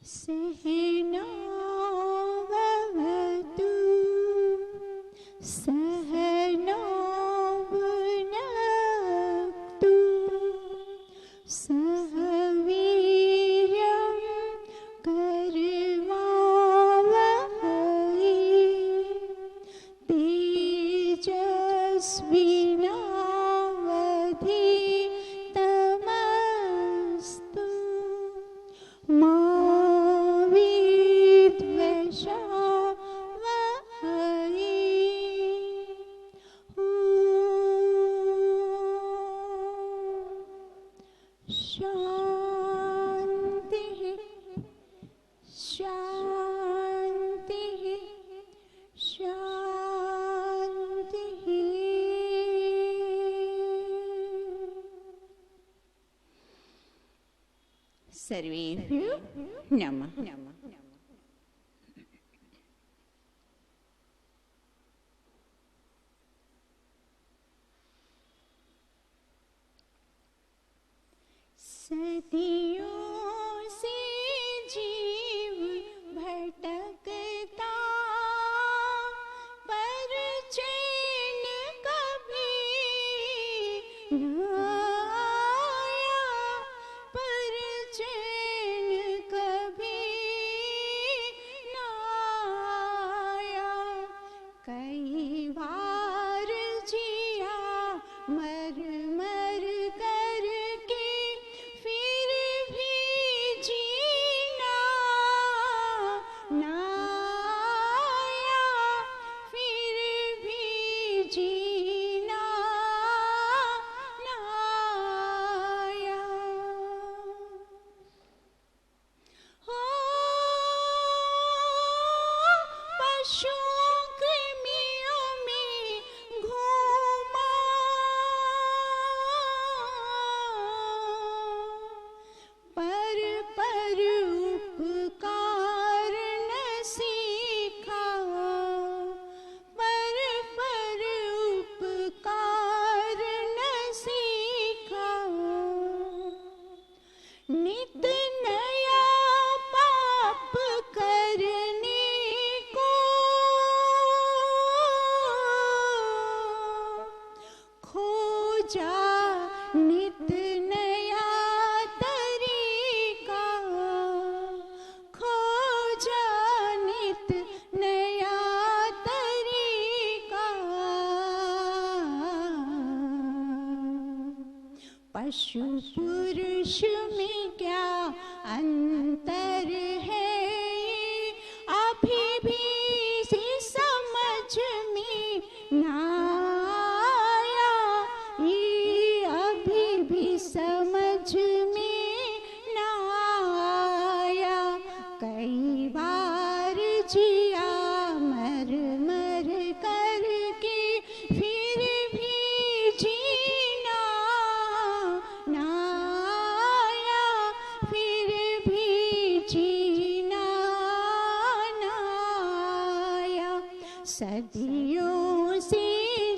सहना भवतु सहनो भुनक्तु सह वीर्यं कर्वावहै तेजस्विनावधीतमस्तु मा सर्वेभ्यो नमः। सदियों से जीव भटकता पर चैन कभी न आया, पर चैन कभी न आया। कई बार जिया मर मर करके, फिर भी जीना ना आया, फिर भी जीना ना आया। हो पशुओं कृमियों में घूमा, पर उपकार न सीखा, पर उपकार न सीखा। नित नया पाप करने को खोजा, नित नया तरीका खोजा, नित नया तरीका। पशु पुरुष में क्या अंतर है, अभी भी इसी समझ में ना आया, ये अभी भी समझ में ना आया। कई बार जिया मर मर करके, फिर भी जीना ना आया, फिर भी जीना ना आया। सदियों से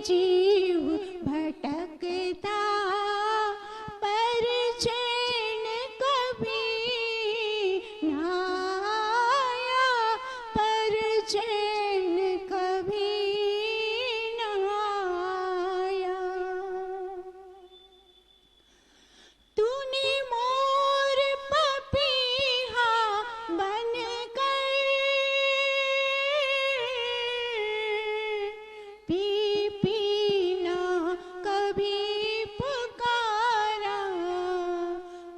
जीव भटकता पर चैन कभी ना आया, पर चैन कभी ना आया। तूने मोर पपीहा बनकर पी पी ना कभी पुकारा,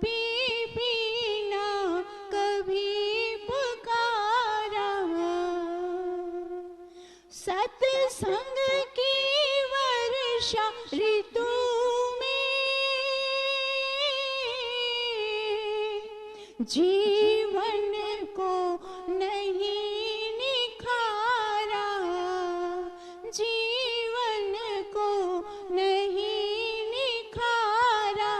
पी पी ना कभी पुकारा। सत्संग की वर्षा ऋतु में जीवन को नहीं निखारा, जीवन को नहीं निखारा।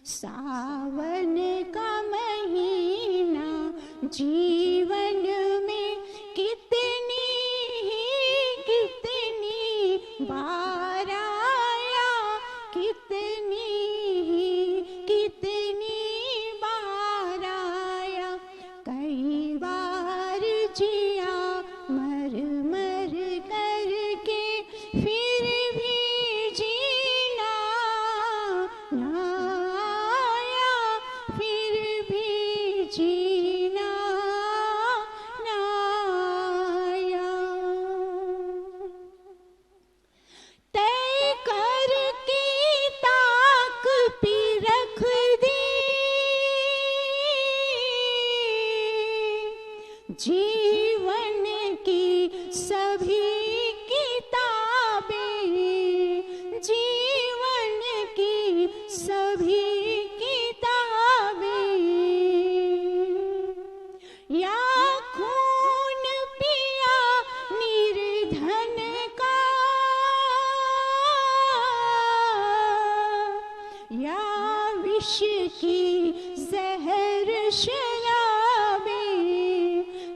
सावन का महीना जीवन में कितनी बार आया, कितनी जीवन की सभी किताबें, जीवन की सभी किताबें, या खून पिया निर्धन का, या विष की जहर शराबें,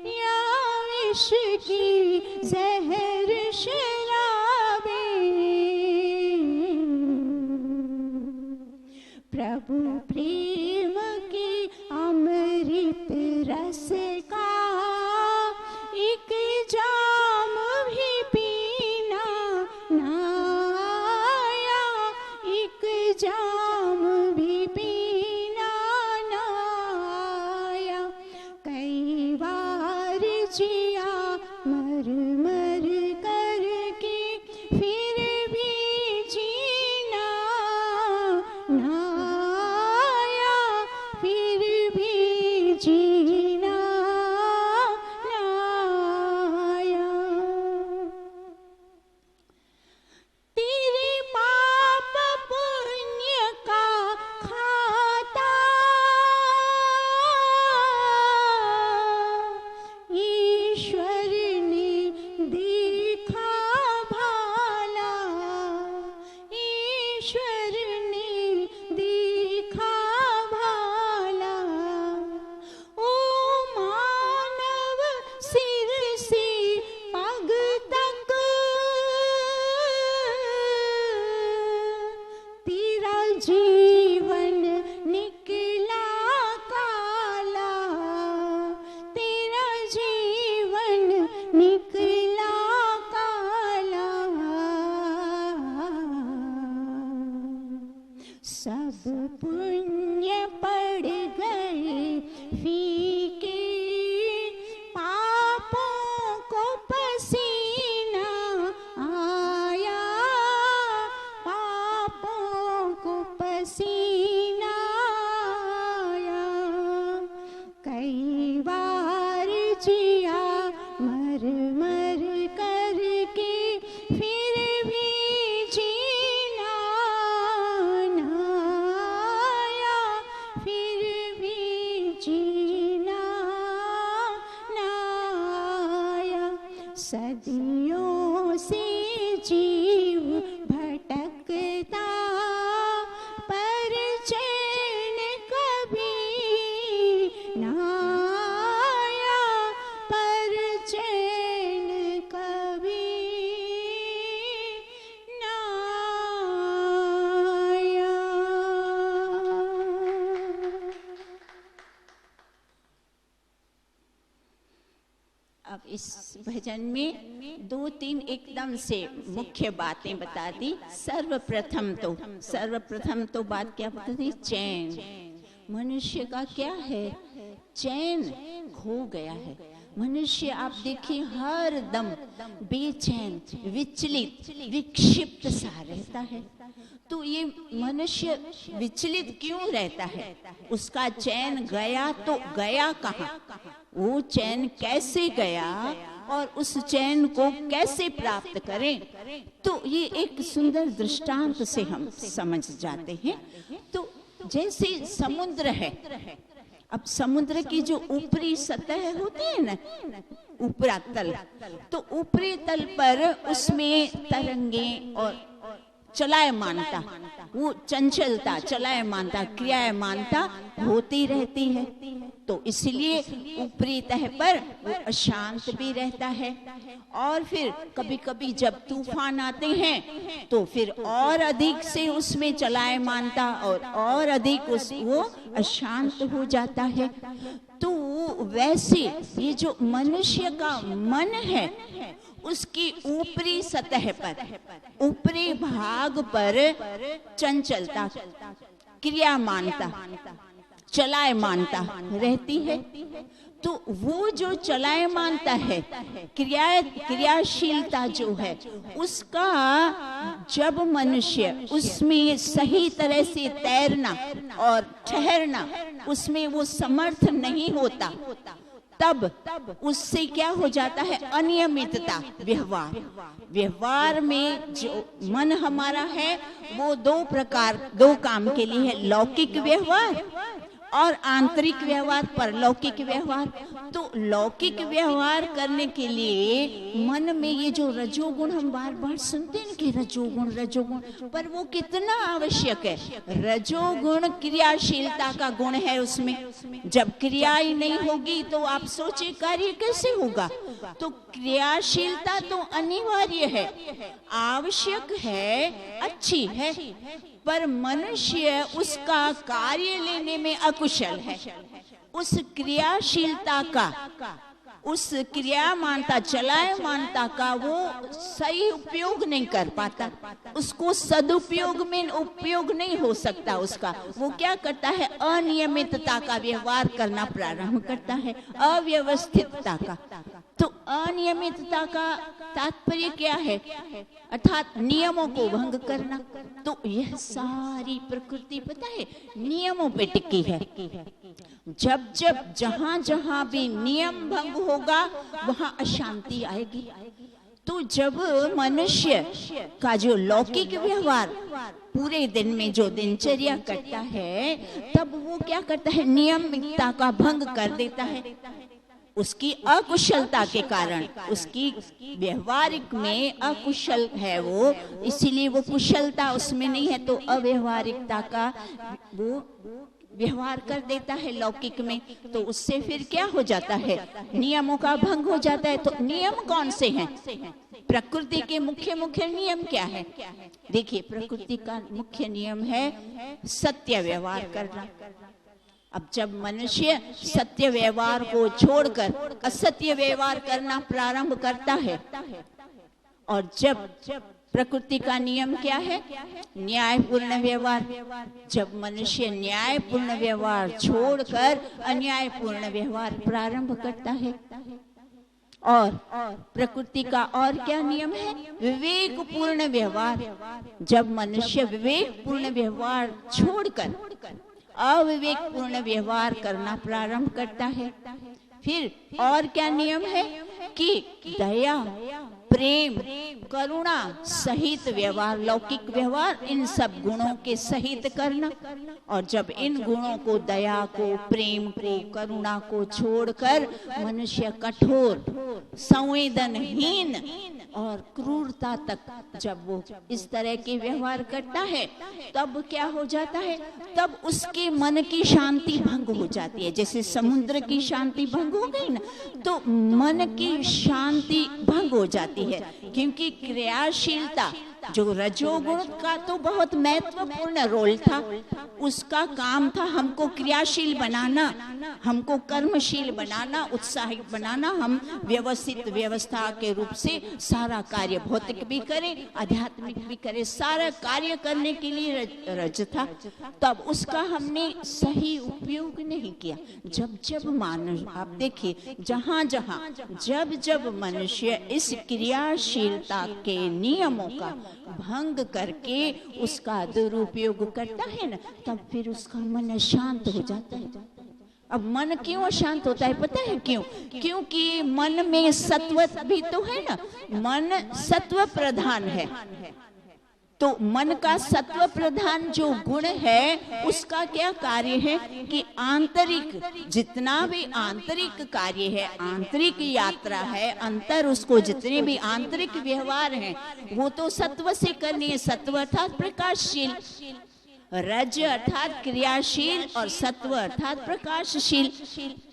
या विष की जहर शराबें, प्रभु प्रेम की अमृत रस का एक जाम भी पीना ना आया, एक जाम भी पीना ना आया। कई बार जिया मर मर करके, फिर भी जीना ना आया, फिर भी जीना ना आया। तेरे पाप पुण्य का खाता ईश्वर ने देखा भाला, ईश्वर ने देखा भाला। ओ मानव सिर से पग तक तेरा जीवन निकला काला, तेरा जीवन निकला काला। सब पुण्य पड़ गए फीके, पापों को पसीना आया, पापों को पसीना आया। कई बार जिया मर मर करके, फिर भी जीना ना आया, फिर भी जीना ना आया। सदियों से जीव भटकता, पर चैन कभी ना आया, पर चैन कभी ना आया। अब इस भजन में दो तीन एकदम से मुख्य बातें बता दी। सर्वप्रथम तो बात क्या बता दी? चैन। मनुष्य का क्या है? चैन खो गया है। मनुष्य आप देखिए हर दम बेचैन, विचलित, विक्षिप्त सा रहता है। तो ये मनुष्य विचलित क्यों रहता है? उसका चैन गया तो गया कहाँ? वो चैन कैसे गया और उस चैन को कैसे प्राप्त करें? तो ये एक सुंदर दृष्टांत से हम समझ जाते हैं। तो जैसे समुद्र है, अब समुद्र की जो ऊपरी सतह होती है ना, ऊपरा तल, तो ऊपरी तल पर उसमें तरंगे और चलायमानता, वो चंचलता, चलायमानता, क्रियामानता होती रहती है। तो इसलिए ऊपरी तह पर वो अशांत भी रहता है। और फिर कभी कभी जब तूफान आते हैं तो फिर और अधिक से उसमें चलायमानता और अधिक वो अशांत हो जाता है। तो वैसे ये जो मनुष्य का मन है, उसकी ऊपरी सतह पर, ऊपरी भाग पर चंचलता, क्रियामानता, चलायमानता रहती है। तो वो जो चलायमानता है, क्रियाशीलता जो है, उसका जब मनुष्य उसमें सही तरह से तैरना और ठहरना, उसमें वो समर्थ नहीं होता, तब उससे क्या हो जाता है, अनियमितता व्यवहार में जो मन हमारा है वो दो काम के लिए है, लौकिक व्यवहार और आंतरिक व्यवहार, परलौकिक व्यवहार। तो लौकिक व्यवहार करने के लिए मन में ये जो रजोगुण हम बार बार सुनते हैं कि रजोगुण, पर वो कितना आवश्यक है। रजोगुण क्रियाशीलता का गुण है, उसमें जब क्रिया ही नहीं होगी तो आप सोचे कार्य कैसे होगा। तो क्रियाशीलता तो अनिवार्य है, आवश्यक है, अच्छी है, पर मनुष्य उसका कार्य लेने में अकुशल है। उस क्रियाशीलता का, उस क्रियामानता चलायमानता का वो सही उपयोग नहीं कर पाता, उसको सदुपयोग में उपयोग नहीं हो सकता उसका। वो क्या करता है, अनियमितता का व्यवहार करना प्रारंभ करता है, अव्यवस्थितता का। तो अनियमितता का तात्पर्य क्या है, अर्थात नियमों को भंग करना। तो यह सारी प्रकृति पता है नियमों पे टिकी है। जब जहां जहां भी नियम भंग होगा वहां अशांति आएगी। तो जब मनुष्य का जो लौकिक व्यवहार पूरे दिन में जो दिनचर्या करता है, तब वो क्या करता है, नियमितता का भंग कर देता है। उसकी अकुशलता के कारण, उसकी व्यवहारिक में अकुशल है वो, इसीलिए वो कुशलता उसमें नहीं है, तो अव्यवहारिकता का वो व्यवहार कर देता है लौकिक में। तो उससे फिर क्या हो जाता है, नियमों का भंग हो जाता है। तो नियम कौन से हैं, प्रकृति के मुख्य नियम क्या है? देखिए, प्रकृति का मुख्य नियम है सत्य व्यवहार करना। अब जब मनुष्य सत्य व्यवहार को छोड़कर असत्य व्यवहार करना प्रारंभ करता है, और जब प्रकृति का नियम क्या है, न्यायपूर्ण व्यवहार, जब मनुष्य न्यायपूर्ण व्यवहार छोड़कर अन्यायपूर्ण व्यवहार प्रारंभ करता है, और प्रकृति का और क्या नियम है, विवेकपूर्ण व्यवहार, जब मनुष्य विवेकपूर्ण व्यवहार छोड़कर अविवेकपूर्ण व्यवहार करना प्रारंभ करता है। फिर और क्या नियम है कि दया, प्रेम, करुणा सहित व्यवहार, लौकिक व्यवहार, इन सब गुणों के सहित करना। और जब इन गुणों को, दया को, प्रेम को, करुणा को छोड़कर मनुष्य कठोर, संवेदनहीन और क्रूरता तक जब वो इस तरह के व्यवहार करता है, तब क्या हो जाता है, तब उसके मन की शांति भंग हो जाती है। जैसे समुद्र की शांति भंग हो गई ना, तो मन की शांति भंग हो जाती है। क्योंकि क्रियाशीलता, जो रजोगुण का तो बहुत महत्वपूर्ण रोल था, उसका काम था हमको क्रियाशील बनाना, हमको कर्मशील बनाना, उत्साहित बनाना, हम व्यवस्थित व्यवस्था के रूप से सारा कार्य, भौतिक भी करें, आध्यात्मिक भी करें, सारा कार्य करने के लिए रज था। तब उसका हमने सही उपयोग नहीं किया। जब मानव, आप देखिए, जहां जब मनुष्य इस क्रियाशीलता के नियमों का भंग करके उसका दुरुपयोग करता है ना, तब फिर उसका मन अशांत हो जाता है। अब मन क्यों अशांत होता है पता है क्यों? क्योंकि मन में सत्व भी तो है ना, मन सत्व प्रधान है। तो मन का सत्व प्रधान जो गुण है, उसका क्या कार्य है कि आंतरिक, जितना भी आंतरिक कार्य है, आंतरिक यात्रा है, अंतर उसको जितने भी आंतरिक व्यवहार हैं, वो तो सत्व से करनी है। सत्व अर्थात प्रकाशशील, रज अर्थात क्रियाशील, और सत्व अर्थात प्रकाशशील।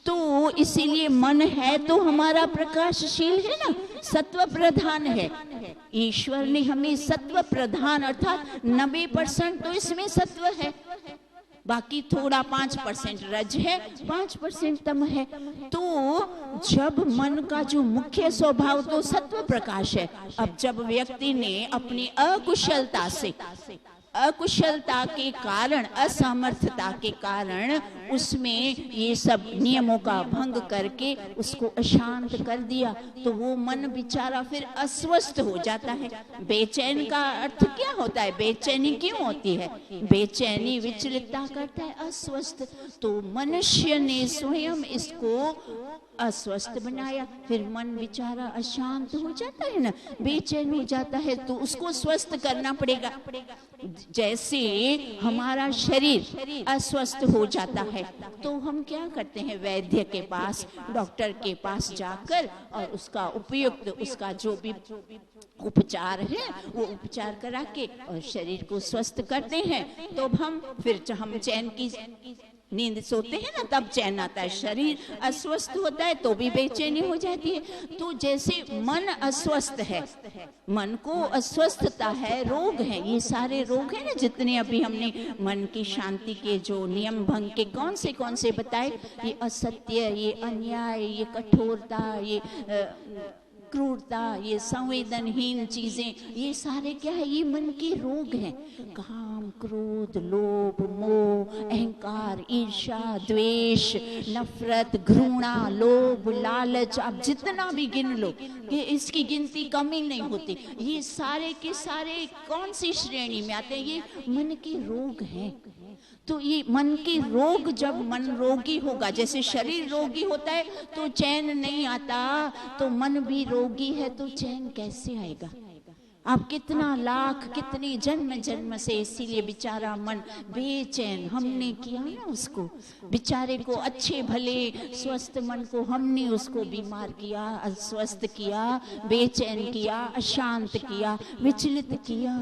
तो इसीलिए मन है तो हमारा प्रकाशशील है ना, सत्व प्रधान है। ईश्वर ने हमें सत्व प्रधान अर्थात 90% तो इसमें सत्व है, बाकी थोड़ा 5% रज है, 5% तम है। तो जब मन का जो मुख्य स्वभाव तो सत्व प्रकाश है, अब जब व्यक्ति ने अपनी अकुशलता के कारण, असमर्थता के कारण उसमें ये सब नियमों का भंग करके उसको अशांत कर दिया, तो वो मन बेचारा फिर अस्वस्थ हो जाता है। बेचैन का अर्थ क्या होता है, बेचैनी क्यों होती है? बेचैनी विचलितता करता है, अस्वस्थ। तो मनुष्य ने स्वयं इसको अस्वस्थ बनाया, फिर मन बेचारा अशांत हो जाता है ना, बेचैन हो जाता है, तो उसको स्वस्थ करना पड़ेगा। जैसे हमारा शरीर अस्वस्थ हो जाता है तो हम क्या करते हैं, वैद्य के पास, डॉक्टर के पास जाकर और उसका उपयुक्त, उसका जो भी उपचार है वो उपचार करा के और शरीर को स्वस्थ करते हैं। तो हम फिर हम चैन की नींद सोते हैं ना, तब चैन आता है। शरीर अस्वस्थ होता है तो भी बेचैनी हो जाती है। तो जैसे मन अस्वस्थ है, मन को अस्वस्थता है, रोग है, ये सारे रोग है ना जितने अभी हमने मन की शांति के जो नियम भंग के कौन से बताए, ये असत्य, ये अन्याय, ये कठोरता, ये क्रूरता, ये संवेदनहीन चीजें, ये सारे क्या है, ये मन के रोग हैं। काम, क्रोध, लोभ, मोह, अहंकार, ईर्ष्या, द्वेष, नफरत, घृणा, लोभ, लालच, आप जितना भी गिन लो कि इसकी गिनती कम ही नहीं होती। ये सारे के सारे कौन सी श्रेणी में आते हैं, ये मन के रोग हैं। तो ये मन के रोग, जब मन रोगी होगा, जैसे शरीर रोगी होता है तो चैन नहीं आता, तो मन भी रोगी है तो चैन कैसे आएगा। आप कितना लाख, कितने जन्म से इसीलिए बेचारा मन बेचैन, हमने किया ना उसको, बेचारे को अच्छे भले स्वस्थ मन को हमने उसको बीमार किया, अस्वस्थ किया, बेचैन किया, अशांत किया, विचलित किया।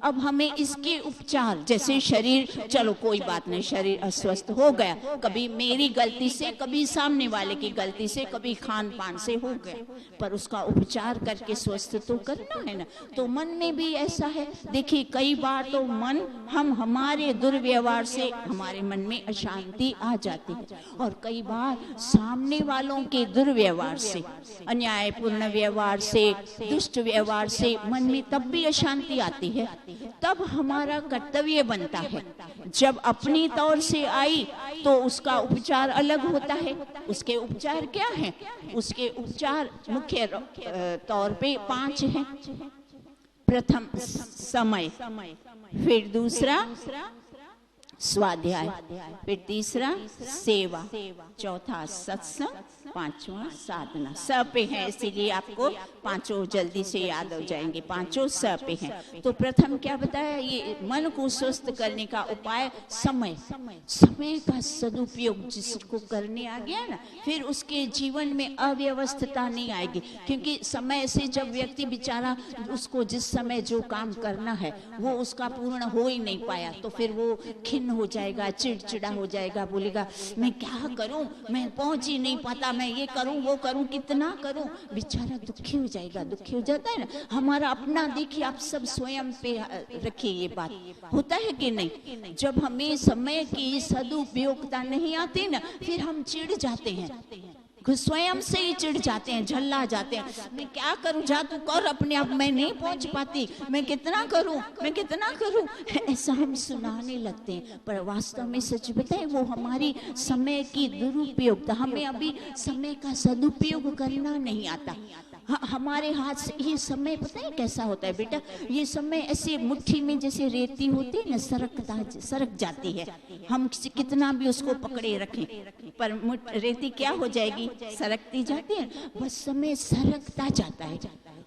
अब हमें इसके उपचार, जैसे शरीर, चलो कोई बात नहीं, शरीर अस्वस्थ हो गया, कभी मेरी गलती से, कभी सामने वाले की गलती से, कभी खान पान से हो गया, पर उसका उपचार करके स्वस्थ तो करना है ना। तो मन में भी ऐसा है, देखिए कई बार तो मन, हम हमारे दुर्व्यवहार से हमारे मन में अशांति आ जाती है, और कई बार सामने वालों के दुर्व्यवहार से, अन्यायपूर्ण व्यवहार से, दुष्ट व्यवहार से मन में तब भी अशांति आती है। तब हमारा कर्तव्य बनता है, जब अपनी तौर से आई तो उसका उपचार अलग होता है। उसके उपचार क्या है, उसके उपचार मुख्य तौर पे 5 हैं। प्रथम समय, फिर दूसरा स्वाध्याय, फिर तीसरा सेवा, चौथा सत्संग, पांचवा साधना। स पे है, इसीलिए आपको पांचों जल्दी से याद हो जाएंगे, पांचों स पे हैं। तो प्रथम क्या बताया, ये मन को स्वस्थ करने का उपाय समय, समय का सदुपयोग जिसको करने आ गया ना, फिर उसके जीवन में अव्यवस्था नहीं आएगी। क्योंकि समय से जब व्यक्ति बेचारा, उसको जिस समय जो काम करना है वो उसका पूर्ण हो ही नहीं पाया, तो फिर वो खिन्न हो जाएगा, चिड़चिड़ा हो जाएगा, बोलेगा मैं क्या करूं, मैं पहुंच ही नहीं पाता, मैं ये करूं वो करूं, कितना करूं, बेचारा दुखी हो जाएगा। दुखी हो जाता है ना। हमारा अपना देखिए, आप सब स्वयं पे रखिए, ये बात होता है कि नहीं। जब हमें समय की सदुपयोगता नहीं आती ना, फिर हम चिढ़ जाते हैं, स्वयं से ही चिढ़ जाते हैं, झल्ला जाते हैं, मैं क्या करूं, जा तू कर अपने आप, मैं नहीं पहुंच पाती, मैं कितना करूं, मैं कितना करूं, ऐसा हम सुनाने लगते हैं। पर वास्तव में सच बताएं, वो हमारी समय की दुरुपयोगता, हमें अभी समय का सदुपयोग करना नहीं आता। हमारे हाथ से ये समय, पता है कैसा होता है बेटा, ये समय ऐसे मुट्ठी में जैसे रेती होती है ना, सरक जाती है। हम कितना भी उसको पकड़े रखें, पर रेती क्या हो जाएगी, सरकती जाती है। बस समय सरकता जाता है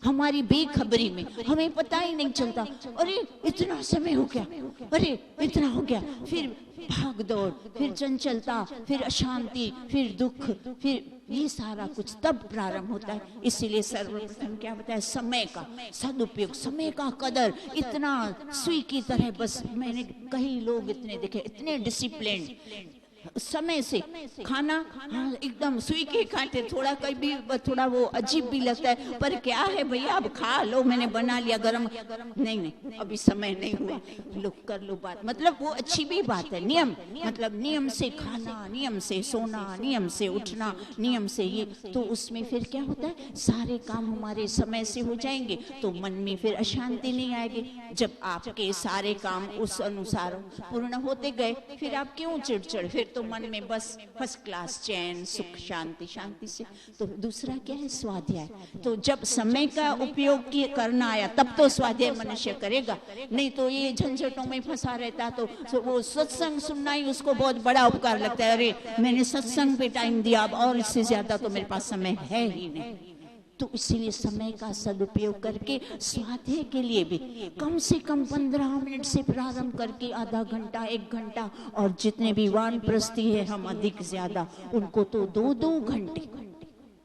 हमारी बेखबरी में, हमें पता ही नहीं चलता। अरे इतना समय हो गया, अरे इतना हो गया, फिर भाग दौड़, फिर चंचलता, फिर अशांति, फिर दुख, फिर ये सारा कुछ तब प्रारंभ होता है। इसीलिए सर्वप्रथम क्या बताया, समय का सदुपयोग, समय का कदर, इतना सुई की तरह। बस मैंने कई लोग इतने देखे, इतने डिसिप्लिन, समय से खाना, हाँ एकदम सुई के कांटे, थोड़ा कभी थोड़ा वो अजीब भी लगता है, पर क्या है भैया, अब खा लो, मैंने बना लिया गरम, नहीं अभी समय नहीं हुआ, लो कर लो बात, मतलब वो अच्छी भी बात है। नियम, मतलब नियम से खाना, नियम से सोना, नियम से उठना, नियम से ये, तो उसमें फिर क्या होता है, सारे काम हमारे समय से हो जाएंगे, तो मन में फिर अशांति नहीं आएगी। जब आपके सारे काम उस अनुसार पूर्ण होते गए, फिर आप क्यों चिड़चिड़, फिर तो मन में बस फर्स्ट क्लास चैन, सुख, शांति, शांति से। तो दूसरा क्या है? स्वाध्याय। तो जब समय का उपयोग करना आया तब तो स्वाध्याय मनुष्य करेगा, नहीं तो ये झंझटों में फंसा रहता तो वो सत्संग सुनना ही उसको बहुत बड़ा उपकार लगता है। अरे मैंने सत्संग पे टाइम दिया, अब और इससे ज्यादा तो मेरे पास समय है ही नहीं। तो इसीलिए समय का सदुपयोग करके स्वाध्याय के लिए भी कम से कम 15 मिनट से प्रारंभ करके आधा घंटा, 1 घंटा, और जितने भी वानप्रस्थी है हम अधिक ज्यादा उनको तो 2-2 घंटे,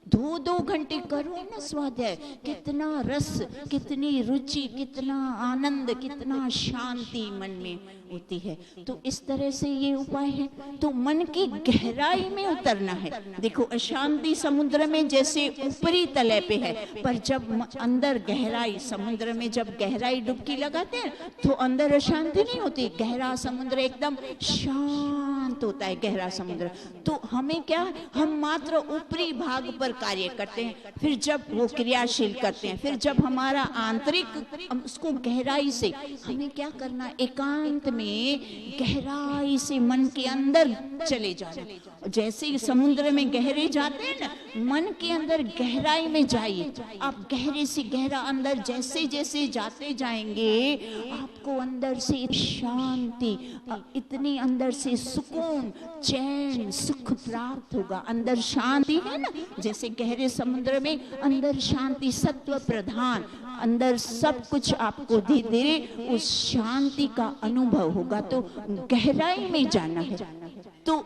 2-2 घंटे करो ना स्वाध्याय। कितना रस, कितनी रुचि, कितना आनंद, कितना शांति मन में होती है। तो इस तरह से ये उपाय है। तो मन की गहराई में उतरना है। देखो अशांति समुद्र में जैसे ऊपरी तले पे है, पर जब अंदर गहराई, समुद्र में जब गहराई डुबकी लगाते हैं तो अंदर अशांति नहीं होती। गहरा समुद्र एकदम शांत होता है, गहरा समुद्र। तो हमें क्या, हम मात्र ऊपरी भाग पर कार्य करते हैं, फिर जब वो क्रियाशील करते हैं, फिर जब हमारा आंतरिक, उसको गहराई से हमें क्या करना, एकांत में गहराई से मन के अंदर चले जाना। जैसे ही समुद्र में गहरे जाते हैं ना, मन के अंदर गहराई में जाइए। आप गहरे से गहरा अंदर जैसे जैसे जाते जाएंगे आपको अंदर से शांति, इतनी अंदर से सुकून, चैन, सुख प्राप्त होगा। अंदर शांति है ना, जैसे गहरे समुद्र में अंदर शांति, सत्व प्रधान, अंदर सब कुछ आपको धीरे धीरे उस शांति का अनुभव होगा। तो गहराई में जाना है। तो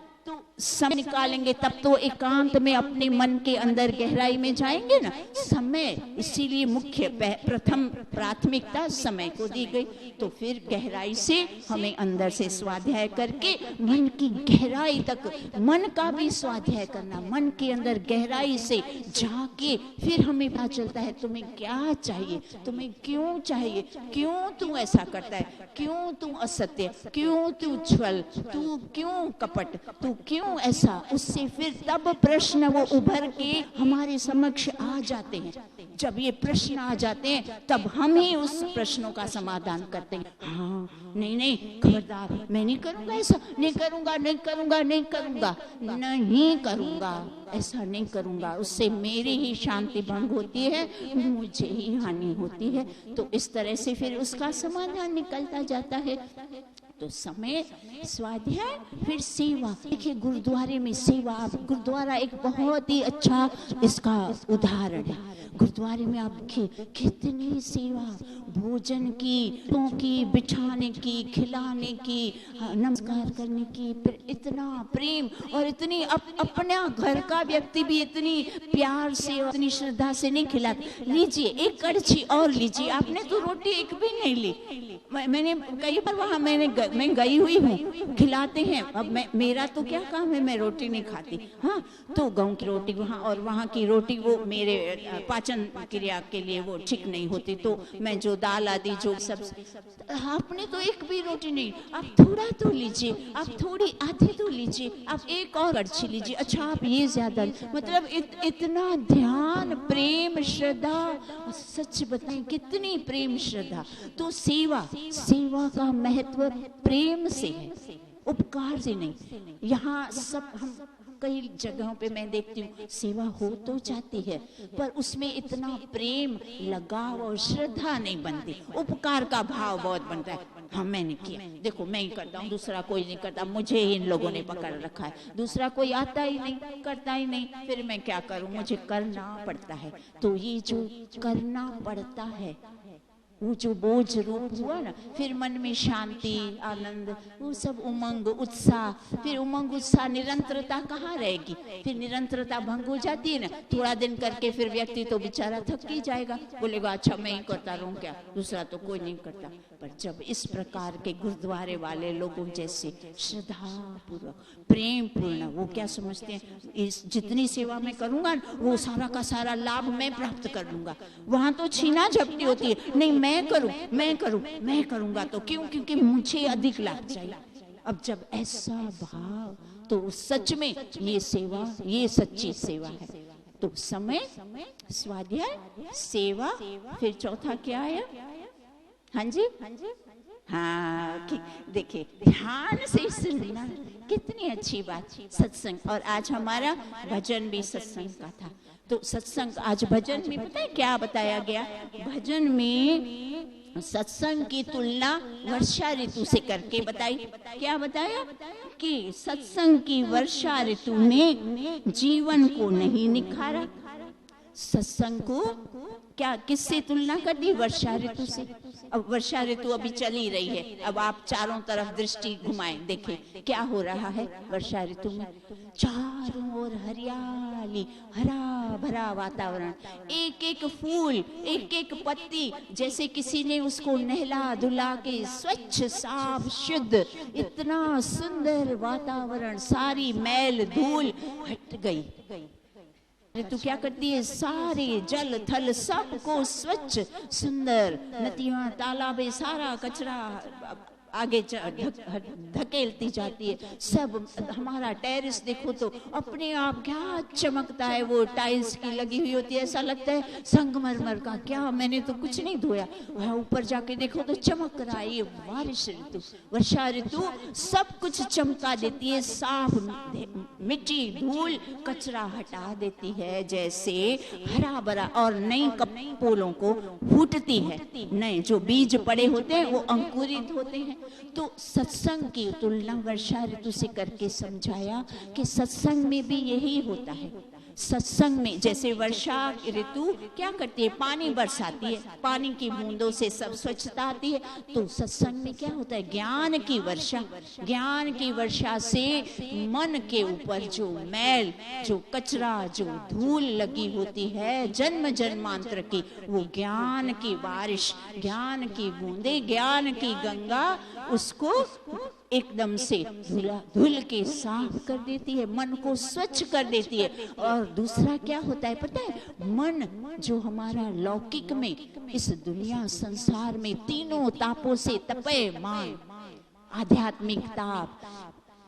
समय निकालेंगे तब तो एकांत में अपने मन के अंदर गहराई में जाएंगे ना। समय इसीलिए मुख्य प्रथम प्राथमिकता समय को दी गई। तो फिर गहराई से हमें अंदर से स्वाध्याय करके मन की गहराई तक, मन का भी स्वाध्याय करना, मन के अंदर गहराई से जाके फिर हमें पता चलता है तुम्हें क्या चाहिए, तुम्हें क्यों चाहिए, क्यों तू ऐसा करता है, क्यों तू असत्य, क्यों तू छल, तू क्यों कपट, तू क्यों ऐसा। उससे फिर तब प्रश्न वो उभर के हमारे समक्ष आ जाते हैं। जब ये प्रश्न आ जाते हैं तब हम ही उस प्रश्नों का समाधान करते हैं। हाँ, नहीं नहीं, खबरदार, मैं नहीं करूंगा ऐसा, नहीं करूंगा, नहीं करूंगा, नहीं करूंगा, नहीं करूंगा, ऐसा नहीं करूंगा। उससे मेरी ही शांति भंग होती है, मुझे ही हानि होती है। तो इस तरह से फिर उसका समाधान निकलता जाता है। तो समय, स्वाध्याय, फिर सेवा। देखिए गुरुद्वारे में सेवा, गुरुद्वारा एक बहुत ही अच्छा इसका उदाहरण है। गुरुद्वारे में आप कितनी सेवा, भोजन की, बिछाने की, खिलाने की, नमस्कार करने की, फिर इतना प्रेम और इतनी अपना घर का व्यक्ति भी इतनी प्यार से और इतनी श्रद्धा से नहीं खिलाता। लीजिए एक कड़छी और लीजिए, आपने तो रोटी एक भी नहीं ली। मैंने कई बार वहाँ मैं गई हुई हूँ, खिलाते हैं। अब मेरा तो क्या काम है, मैं रोटी नहीं खाती। हाँ, तो गाँव की रोटी वहाँ, और वहाँ की रोटी वो मेरे पाचन क्रिया के लिए वो ठीक नहीं होती। तो मैं जो दाल आदि जो सब, आपने तो एक भी रोटी नहीं, आप थोड़ा तो लीजिए, आप थोड़ी आधी तो लीजिए, आप एक और कड़छी लीजिए, अच्छा आप ये ज्यादा, मतलब इतना ध्यान, प्रेम, श्रद्धा, सच बताएं कितनी प्रेम श्रद्धा। तो सेवा का महत्व प्रेम से है, उपकार से नहीं। यहाँ सब हम कई जगहों पे मैं देखती हूँ सेवा हो तो जाती है, पर उसमें इतना प्रेम, लगाव और श्रद्धा नहीं बनती। उपकार का भाव बहुत बनता है। हाँ मैंने किया, देखो मैं ही करता हूँ, दूसरा कोई नहीं करता, मुझे ही इन लोगों ने पकड़ रखा है, दूसरा कोई आता ही नहीं, करता ही नहीं, फिर मैं क्या करूँ, मुझे करना पड़ता है। तो ये जो करना पड़ता है, वो जो बोझ रूप हुआ ना, फिर मन में शांति, आनंद, वो सब उमंग, उत्साह। फिर उमंग, उत्साह, निरंतरता कहाँ रहेगी? फिर निरंतरता भंग हो जाती है ना। थोड़ा दिन करके फिर व्यक्ति तो बेचारा थक ही जाएगा, बोलेगा अच्छा मैं ही करता रहूं क्या, दूसरा तो कोई नहीं करता। पर जब इस प्रकार के गुरुद्वारे वाले लोगों जैसे श्रद्धा पूर्वक, प्रेम पूर्ण, वो क्या समझते हैं, इस जितनी सेवा मैं करूंगा वो सारा का सारा लाभ मैं प्राप्त कर लूंगा। वहां तो छीना झपटी होती है, नहीं मैं करूंगा तो क्यों, क्योंकि मुझे अधिक लाभ चाहिए। अब जब ऐसा भाव, तो सच में ये सेवा, ये सच्ची सेवा है। तो समय, स्वाध्याय, सेवा, फिर चौथा क्या आया? हाँ जी, हाँ, देखिए ध्यान से सुनना कितनी अच्छी बात। सत्संग, और आज हमारा भजन भी सत्संग का था। तो सत्संग आज भजन में पता है क्या बताया गया? भजन में सत्संग की तुलना वर्षा ऋतु से करके बताई। क्या बताया? कि सत्संग की वर्षा ऋतु ने जीवन को नहीं निखारा। सत्संग को क्या किससे तुलना कर दी? वर्षा ऋतु से। अब वर्षा ऋतु अभी चल ही रही है। अब आप चारों तरफ दृष्टि घुमाएं, देखें क्या हो रहा है वर्षा ऋतु में। चारों ओर हरियाली, हरा भरा वातावरण, एक एक फूल, एक एक पत्ती जैसे किसी ने उसको नहला धुला के स्वच्छ साफ शुद्ध, इतना सुंदर वातावरण, सारी मैल धूल हट गई। ऋतु क्या करती है? सारे जल थल सबको स्वच्छ सुंदर, नदियां तालाबे सारा कचरा आगे धकेलती जाती है। सब हमारा टेरेस देखो तो अपने आप क्या चमकता है, वो टाइल्स की लगी हुई होती है, ऐसा लगता है संगमरमर का। क्या मैंने तो कुछ नहीं धोया, वहाँ ऊपर जाके देखो तो चमक रहा है। ये बारिश ऋतु, वर्षा ऋतु सब कुछ चमका देती है, साफ मिट्टी धूल कचरा हटा देती है, जैसे हरा भरा, और नई कपोलों को फूटती है। नए जो बीज पड़े होते हैं वो अंकुरित होते हैं। तो सत्संग की तुलना वर्षा ऋतु से करके समझाया कि सत्संग में भी यही होता है। सत्संग में जैसे वर्षा ऋतु क्या करती है? पानी बरसाती है, पानी की बूंदों से सब स्वच्छता आती है। तो सत्संग में क्या होता है? ज्ञान की वर्षा। ज्ञान की वर्षा से मन के ऊपर जो मैल, जो कचरा, जो धूल लगी होती है जन्म जन्मांतर की, वो ज्ञान की बारिश, ज्ञान की बूंदे, ज्ञान की गंगा उसको एकदम से धुल के साफ कर देती है, मन को स्वच्छ कर देती है। और दूसरा क्या होता है पता है? मन जो हमारा लौकिक में, इस दुनिया संसार में तीनों तापों से तपयमान, आध्यात्मिक ताप,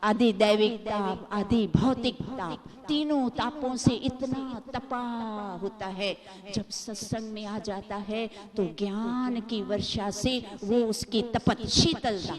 आदि दैविक ताप, आदि भौतिक ताप, तीनों तापों से इतना तपा होता है। जब सत्संग में आ जाता है तो ज्ञान की वर्षा से वो उसकी तपत शीतलता,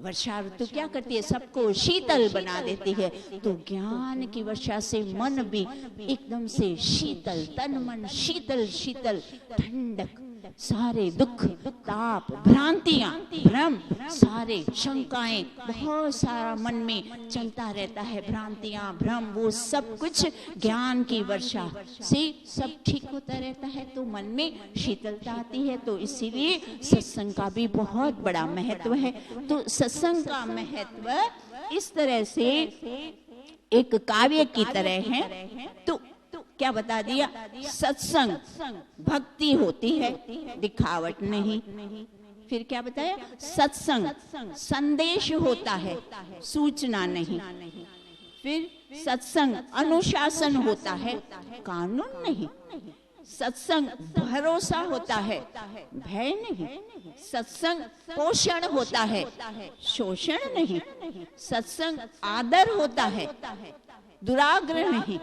वर्षा ऋतु क्या करती है? सबको शीतल बना देती है। तो ज्ञान की वर्षा से मन भी एकदम से शीतल, तन मन शीतल शीतल, ठंडक, सारे दुख ताप भ्रांतियां भ्रम, सारे शंकाएं, बहुत सारा मन में चलता रहता है, भ्रांतियां भ्रम, वो सब कुछ ज्ञान की वर्षा से सब ठीक होता रहता है। तो मन में शीतलता आती है। तो इसीलिए सत्संग का भी बहुत बड़ा महत्व है। तो सत्संग का महत्व इस तरह से एक काव्य की तरह है। तो क्या बता दिया? सत्संग भक्ति होती है, दिखावट नहीं। फिर क्या बताया? सत्संग संदेश होता है, सूचना नहीं। फिर सत्संग अनुशासन होता है, कानून नहीं। सत्संग भरोसा होता है, भय नहीं। सत्संग पोषण होता है, शोषण नहीं। सत्संग आदर होता है, दुराग्रह नहीं।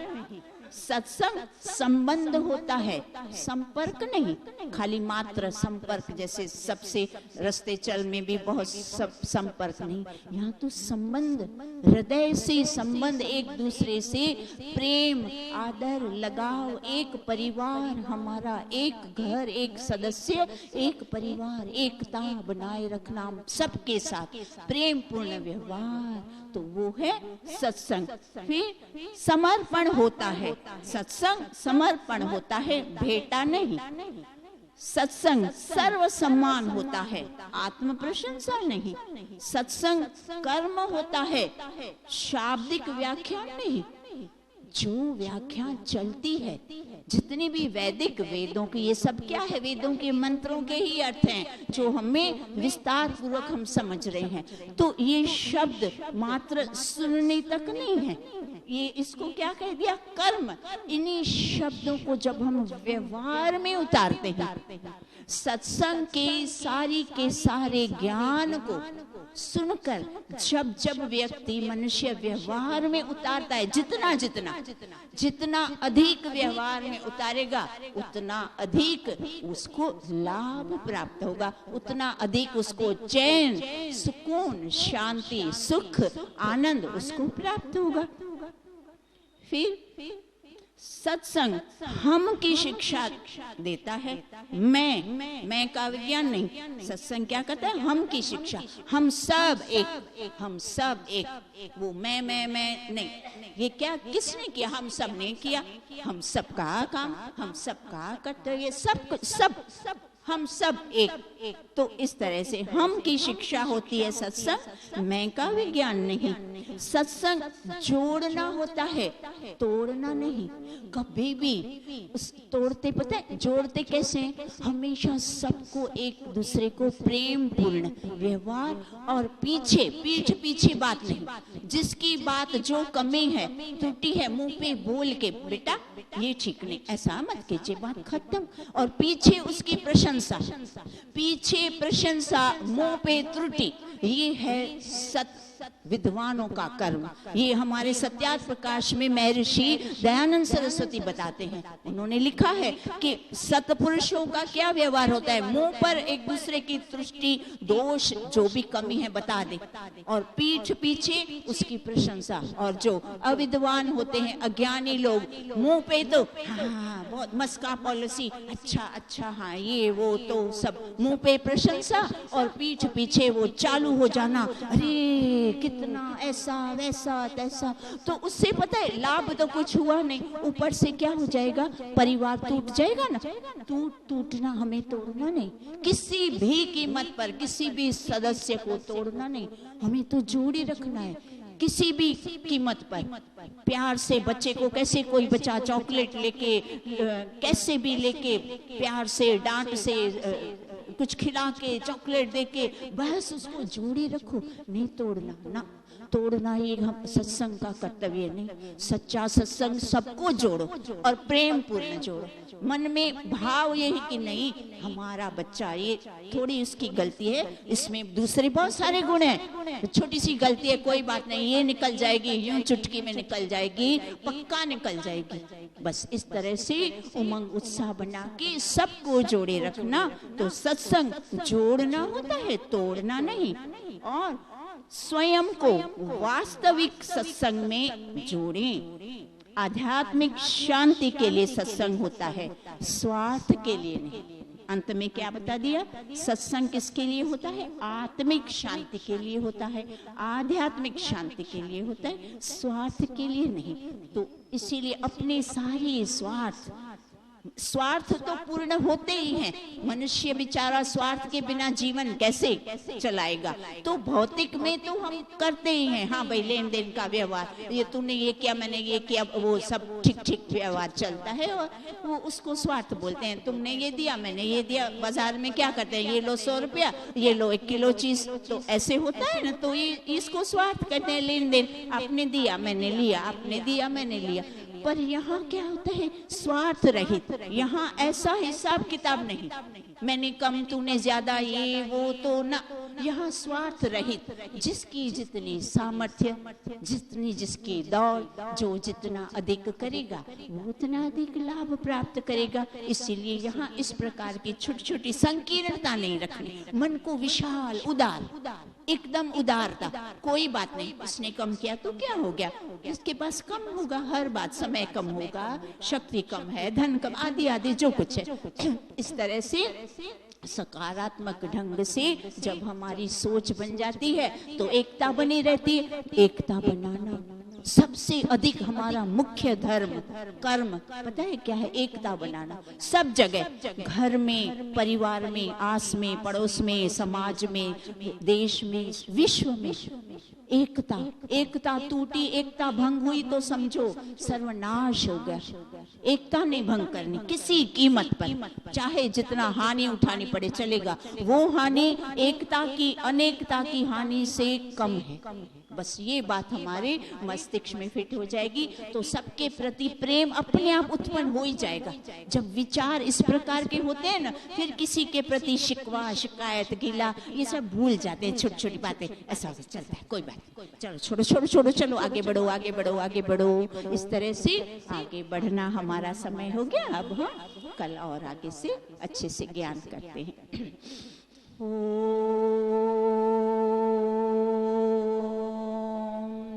सत्संग संबंध होता है, संपर्क नहीं। खाली मात्र संपर्क, जैसे सबसे रस्ते चल में भी बहुत सब संपर्क नहीं, यहाँ तो संबंध, हृदय से संबंध, एक दूसरे से प्रेम आदर लगाव, एक परिवार हमारा, एक घर, एक सदस्य, एक परिवार, एकता बनाए रखना सबके साथ, प्रेम पूर्ण व्यवहार, तो वो है सत्संग। फिर समर्पण होता है, सत्संग समर्पण होता है, भेटा नहीं। सत्संग सर्व सम्मान होता है, आत्म प्रशंसा नहीं। सत्संग कर्म होता है, शाब्दिक व्याख्या नहीं। जो व्याख्या चलती है, जितनी भी वैदिक वेदों की, ये सब क्या है? वेदों के मंत्रों के ही अर्थ हैं जो हमें विस्तार पूर्वक हम समझ रहे हैं। तो ये शब्द मात्र सुनने तक नहीं है, ये इसको क्या कह दिया? कर्म। इन्हीं शब्दों को जब हम व्यवहार में उतारते हैं, सत्संग के सारे ज्ञान को सुनकर जब जब व्यक्ति मनुष्य व्यवहार में उतारता है, जितना जितना जितना अधिक व्यवहार में उतारेगा उतना अधिक उसको लाभ प्राप्त होगा, उतना अधिक उसको चैन, सुकून, शांति, सुख, आनंद उसको प्राप्त होगा। फिर सत्संग हम की शिक्षा देता है। मैं का विज्ञान नहीं, सत्संग क्या कहता है? हम की शिक्षा। हम सब एक, हम सब एक। वो मैं नहीं, ये क्या किसने किया? हम सब ने किया। हम सबका काम, हम सबका कर्तव्य, सब हम सब एक। तो इस तरह से हम की शिक्षा होती है सत्संग, मैं का विज्ञान नहीं। सत्संग जोड़ना होता है, तोड़ना नहीं। कभी भी तोड़ते, पता है जोड़ते कैसे? हमेशा सबको एक दूसरे को प्रेम पूर्ण व्यवहार और पीछे बात नहीं। जिसकी बात जो कमी है, त्रुटि है, मुंह पे बोल के बेटा ये ठीक नहीं, ऐसा मत कीजिए, बात खत्म। और पीछे उसकी प्रशंसा, पीछे प्रशंसा, मुंह पे त्रुटि, ये है सत विद्वानों का कर्म। ये हमारे सत्यार्थ प्रकाश में महर्षि दयानंद सरस्वती बताते हैं। उन्होंने लिखा है कि सत्पुरुषों का क्या व्यवहार होता है? मुंह पर एक दूसरे की त्रुटि, दोष, जो भी कमी है बता दे, और पीठ पीछे उसकी प्रशंसा। और जो अविद्वान होते हैं, अज्ञानी लोग, मुंह पे तो हाँ बहुत मस्का पॉलिसी, अच्छा हाँ ये वो, तो सब मुंह पे प्रशंसा और पीठ पीछे वो चालू हो जाना, अरे कितना ऐसा वैसा तैसा। तो उससे पता है लाभ तो कुछ हुआ नहीं, ऊपर से क्या हो जाएगा? परिवार टूट जाएगा ना। टूटना, हमें तोड़ना नहीं, किसी भी कीमत पर किसी भी सदस्य को तोड़ना नहीं, हमें तो जोड़े रखना है किसी भी कीमत पर। प्यार से बच्चे को कैसे कोई बच्चा चॉकलेट लेके कैसे भी लेके प्यार से, डांट से कुछ खिला के, चॉकलेट दे के, बस उसको जोड़े रखो, नहीं तोड़ना ना। तोड़ना ही हम सत्संग का कर्तव्य नहीं। सच्चा सत्संग सबको जोड़ो और प्रेम पूर्ण जोड़ो। मन में भाव ये है कि नहीं हमारा बच्चा, ये थोड़ी उसकी गलती है, इसमें दूसरे बहुत सारे गुण हैं, छोटी सी गलती है, कोई बात नहीं, ये निकल जाएगी, यूं चुटकी में निकल जाएगी, पक्का निकल जाएगी। बस इस तरह से उमंग उत्साह बना के सबको जोड़े रखना। तो सत्संग जोड़ना होता है, तोड़ना नहीं। और स्वयं को वास्तविक सत्संग में जोड़ें। आध्यात्मिक शांति के लिए सत्संग होता है, स्वार्थ के लिए नहीं। अंत में क्या बता दिया? सत्संग किसके लिए होता है? आत्मिक शांति के लिए होता है, आध्यात्मिक शांति के लिए होता है, स्वार्थ के लिए नहीं। तो इसीलिए अपने सारे स्वार्थ तो पूर्ण होते ही हैं। मनुष्य बेचारा स्वार्थ के बिना जीवन कैसे चलाएगा? तो भौतिक में तो हम करते ही हैं, हाँ भाई लेन देन का व्यवहार, ये तूने ये किया, मैंने ये किया, वो सब ठीक व्यवहार चलता है, और वो उसको स्वार्थ बोलते हैं। तुमने ये दिया, मैंने ये दिया। बाजार में क्या करते हैं? ये लो 100 रुपया, ये लो 1 किलो चीज, तो ऐसे होता है ना। तो ये इसको स्वार्थ कहते हैं, लेन देन। आपने दिया मैंने लिया, आपने दिया मैंने लिया। पर यहाँ क्या होता है? स्वार्थ रहित। यहाँ ऐसा हिसाब किताब नहीं, मैंने कम तूने ज्यादा, ये वो तो ना। यहाँ स्वार्थ रहित, जिसकी जितनी सामर्थ्य, जितनी जिसकी दौड़, जो जितना अधिक करेगा वो उतना अधिक लाभ प्राप्त करेगा। इसीलिए यहाँ इस प्रकार की छोटी छोटी संकीर्णता नहीं रखनी, मन को विशाल, उदार, एकदम उदारता। कोई बात नहीं, इसने कम किया तो क्या हो गया, इसके पास कम होगा, हर बात, समय कम होगा, शक्ति कम है, धन कम, आदि आदि जो कुछ है। इस तरह से सकारात्मक ढंग से जब हमारी सोच बन जाती है तो एकता बनी रहती है। एकता बनाना सबसे अधिक हमारा मुख्य धर्म, कर्म पता है क्या है? एकता बनाना। सब जगह, घर में, परिवार में, आस में, पड़ोस में, समाज में, देश में, विश्व में एकता टूटी, एकता भंग हुई तो समझो सर्वनाश हो गया। एकता नहीं भंग करनी किसी कीमत पर, चाहे जितना हानि उठानी पड़े चलेगा। वो हानि एकता की, अनेकता की हानि से कम है। बस ये बात हमारे मस्तिष्क में फिट हो जाएगी तो सबके प्रति प्रेम अपने आप उत्पन्न हो ही जाएगा। जब विचार इस प्रकार के होते हैं ना, फिर किसी के प्रति शिकवा, शिकायत, गिला, ये सब भूल जाते हैं। छोटी छोटी बातें ऐसा चलता है, कोई बात चलो छोड़ो छोड़ो छोड़ो, चलो आगे बढ़ो आगे बढ़ो आगे बढ़ो। इस तरह से आगे बढ़ना हमारा समय हो गया। अब हम कल और आगे से अच्छे से ज्ञान करते हैं।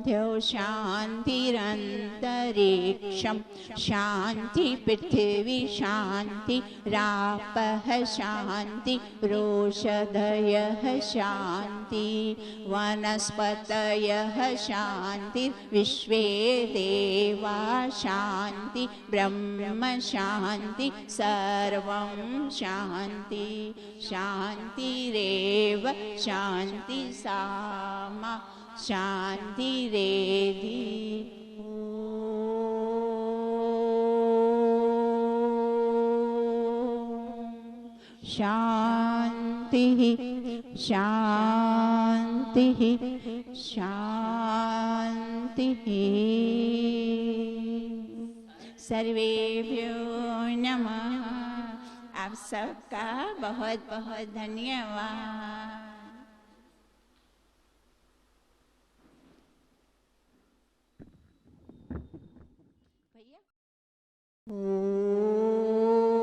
द्यौ शान्तिरन्तरिक्षं शान्ति पृथिवी शान्ति रापः शान्ति रोषधयः शान्ति वनस्पतयः शान्ति विश्वे देवा शान्ति ब्रह्म शान्ति सर्वं शान्ति शान्तिरेव शान्ति सामा शान्तिरेधि। शान्तिः शान्तिः शान्तिः। सर्वेभ्यो नमः। आप सबका बहुत बहुत धन्यवाद। भैया